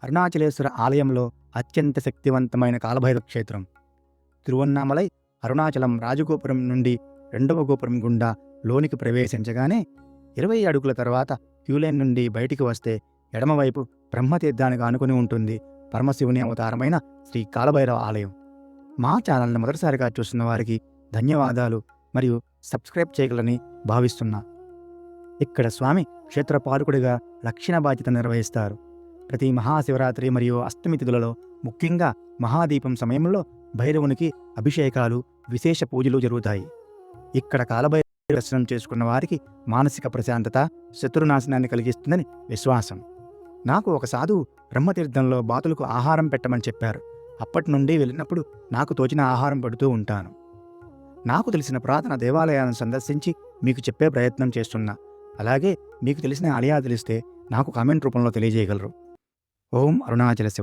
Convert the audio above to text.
అరుణాచలేశ్వర ఆలయంలో అత్యంత శక్తివంతమైన కాలభైరవ క్షేత్రం. తిరువన్నామలై అరుణాచలం రాజగోపురం నుండి రెండవ గోపురం గుండా లోనికి ప్రవేశించగానే 20 అడుగుల తర్వాత క్యూలైన్ నుండి బయటికి వస్తే ఎడమవైపు బ్రహ్మతీర్థానికి ఆనుకుని ఉంటుంది పరమశివుని అవతారమైన శ్రీ కాలభైరవ ఆలయం. మా ఛానల్ని మొదటిసారిగా చూస్తున్న వారికి ధన్యవాదాలు మరియు సబ్స్క్రైబ్ చేయగలని భావిస్తున్నా. ఇక్కడ స్వామి క్షేత్రపాలకుడిగా రక్షణ బాధ్యత నిర్వహిస్తారు. ప్రతి మహాశివరాత్రి మరియు అష్టమి తిథులలో, ముఖ్యంగా మహాదీపం సమయంలో భైరవునికి అభిషేకాలు, విశేష పూజలు జరుగుతాయి. ఇక్కడ కాలభైరవ దర్శనం చేసుకున్న వారికి మానసిక ప్రశాంతత, శత్రునాశనాన్ని కలిగిస్తుందని విశ్వాసం. నాకు ఒక సాధువు బ్రహ్మతీర్థంలో బాతులకు ఆహారం పెట్టమని చెప్పారు. అప్పటి నుండి వెళ్ళినప్పుడు నాకు తోచిన ఆహారం పెడుతూ ఉంటాను. నాకు తెలిసిన పురాతన దేవాలయాలను సందర్శించి మీకు చెప్పే ప్రయత్నం చేస్తున్నా. అలాగే మీకు తెలిసిన ఆలయాలు తెలిస్తే నాకు కామెంట్ రూపంలో తెలియజేయగలరు. ఓం అరుణాచల శివ.